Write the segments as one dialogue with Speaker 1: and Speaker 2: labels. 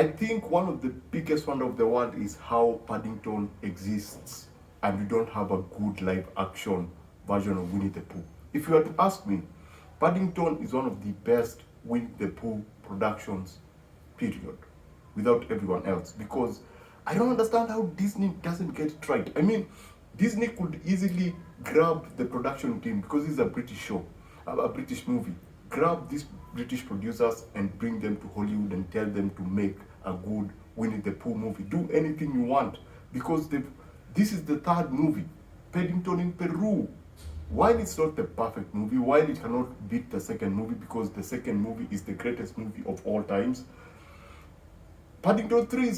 Speaker 1: I think one of the biggest wonder of the world is how Paddington exists and we don't have a good live action version of Winnie the Pooh. If you were to ask me, Paddington is one of the best Winnie the Pooh productions, period, without everyone else. Because I don't understand how Disney doesn't get it right. I mean, Disney could easily grab the production team because this is a British show, a British movie. Grab these British producers and bring them to Hollywood and tell them to make a good Winnie the Pooh movie. Do anything you want because this is the third movie, Paddington in Peru. While it's not the perfect movie, while it cannot beat the second movie because the second movie is the greatest movie of all times, Paddington 3 is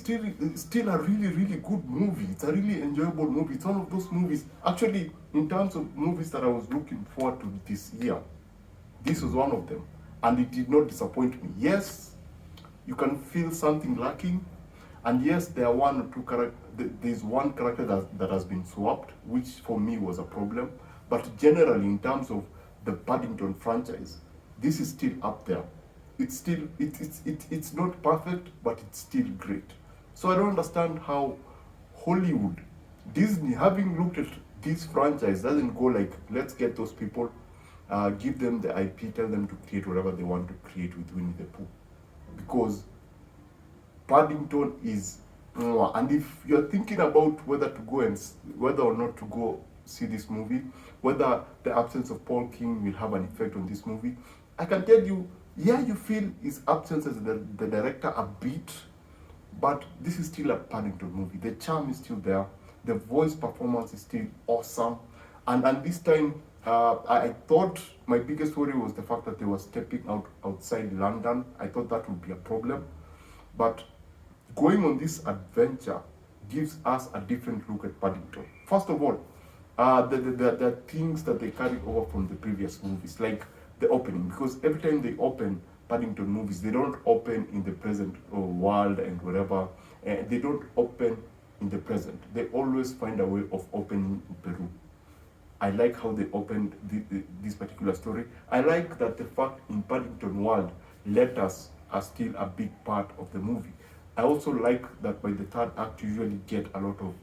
Speaker 1: still a really, really good movie. It's a really enjoyable movie. It's one of those movies, actually, in terms of movies that I was looking forward to this year, this was one of them. And it did not disappoint me. Yes, you can feel something lacking. And yes, there's one character that has been swapped, which for me was a problem. But generally, in terms of the Paddington franchise, this is still up there. It's not perfect, but it's still great. So I don't understand how Hollywood, Disney, having looked at this franchise, doesn't go like, let's get those people, give them the IP, tell them to create whatever they want to create with Winnie the Pooh. Because Paddington is, and if you're thinking about whether or not to go see this movie, whether the absence of Paul King will have an effect on this movie, I can tell you, yeah, you feel his absence as the director a bit, but this is still a Paddington movie. The charm is still there. The voice performance is still awesome. And this time, I thought my biggest worry was the fact that they were stepping outside London. I thought that would be a problem. But going on this adventure gives us a different look at Paddington. First of all, the things that they carry over from the previous movies, like the opening, because every time they open Paddington movies, they don't open in the present world and whatever. They don't open in the present. They always find a way of opening in Peru. I like how they opened this particular story. I like that the fact in Paddington world, letters are still a big part of the movie. I also like that by the third act, you usually get a lot of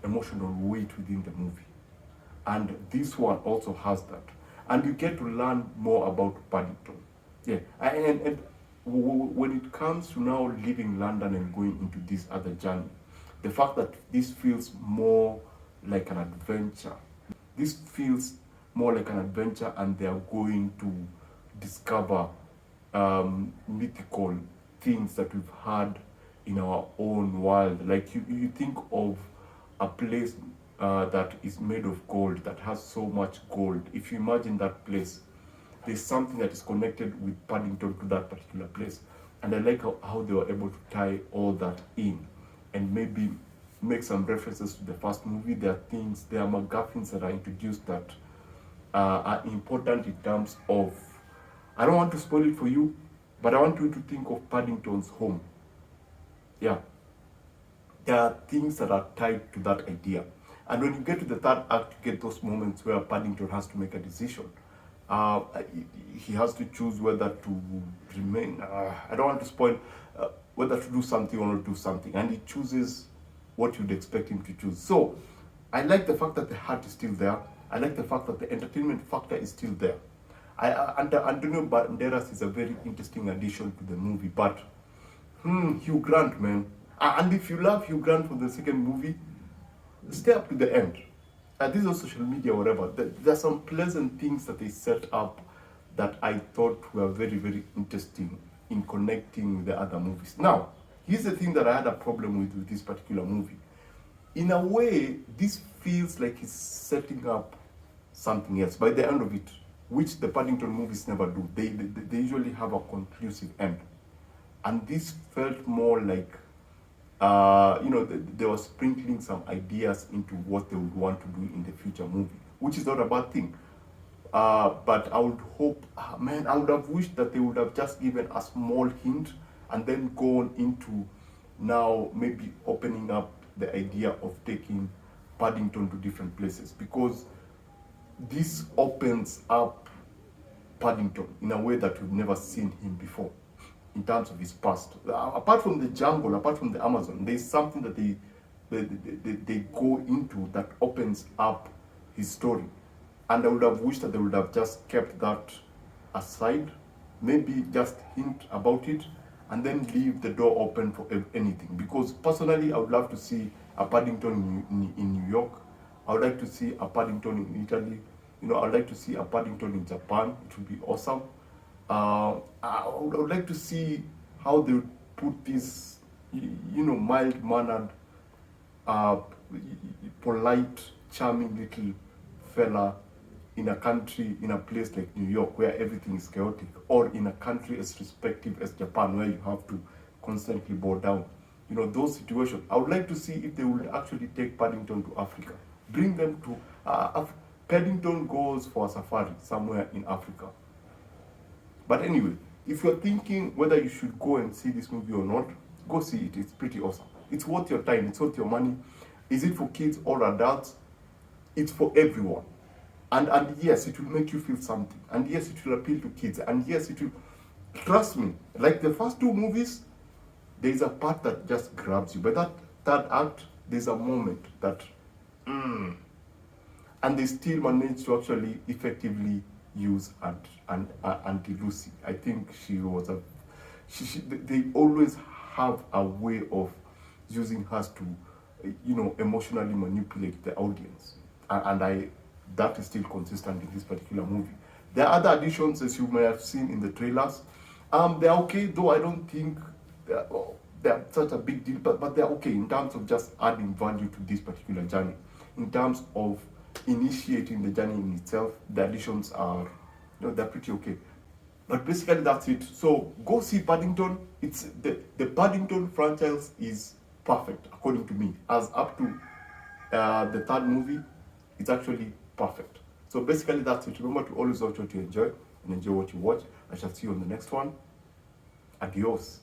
Speaker 1: emotional weight within the movie. And this one also has that. And you get to learn more about Paddington. Yeah, and when it comes to now leaving London and going into this other journey, the fact that this feels more like an adventure. This feels more like an adventure, and they are going to discover mythical things that we've had in our own world. Like you think of a place that is made of gold, that has so much gold. If you imagine that place, there's something that is connected with Paddington to that particular place. And I like how they were able to tie all that in and maybe make some references to the first movie. There are MacGuffins that are introduced that are important in terms of, I don't want to spoil it for you, but I want you to think of Paddington's home. Yeah. There are things that are tied to that idea. And when you get to the third act, you get those moments where Paddington has to make a decision. He has to choose whether to remain, I don't want to spoil, whether to do something or not do something. And he chooses what you'd expect him to choose. So, I like the fact that the heart is still there. I like the fact that the entertainment factor is still there. Antonio Banderas is a very interesting addition to the movie, but Hugh Grant, man. And if you love Hugh Grant for the second movie, stay up to the end. This is social media, whatever. There are some pleasant things that they set up that I thought were very, very interesting in connecting with the other movies. Now, here's the thing that I had a problem with this particular movie. In a way, this feels like he's setting up something else by the end of it, which the Paddington movies never do. They usually have a conclusive end. And this felt more like, they were sprinkling some ideas into what they would want to do in the future movie, which is not a bad thing. But I would hope, I would have wished that they would have just given a small hint and then gone into now maybe opening up the idea of taking Paddington to different places, because this opens up Paddington in a way that we've never seen him before. in terms of his past. Apart from the jungle, apart from the Amazon, there's something that they go into that opens up his story. And I would have wished that they would have just kept that aside, maybe just hint about it, and then leave the door open for anything. Because personally, I would love to see a Paddington in New York. I would like to see a Paddington in Italy. You know, I would like to see a Paddington in Japan. It would be awesome. I would like to see how they would put this, mild-mannered, uh, polite, charming little fella in a country, in a place like New York, where everything is chaotic, or in a country as respective as Japan, where you have to constantly bow down. You know, those situations. I would like to see if they would actually take Paddington to Africa, bring them to Paddington goes for a safari somewhere in Africa. But anyway, if you're thinking whether you should go and see this movie or not, go see it. It's pretty awesome. It's worth your time. It's worth your money. Is it for kids or adults? It's for everyone. And yes, it will make you feel something. And yes, it will appeal to kids. And yes, it will. Trust me, like the first two movies, there is a part that just grabs you. But that third act, there's a moment that, and they still manage to actually effectively use Auntie Lucy. I think she was they always have a way of using her to, emotionally manipulate the audience, and that is still consistent in this particular movie. There are other additions, as you may have seen in the trailers. They're okay, though I don't think they're such a big deal, but they're okay in terms of just adding value to this particular journey. In terms of initiating the journey in itself, the additions are, they're pretty okay. But basically that's it. So go see Paddington. It's the Paddington franchise is perfect according to me. As up to the third movie, it's actually perfect. So basically that's it. Remember to always watch what you enjoy and enjoy what you watch. I shall see you on the next one. Adios.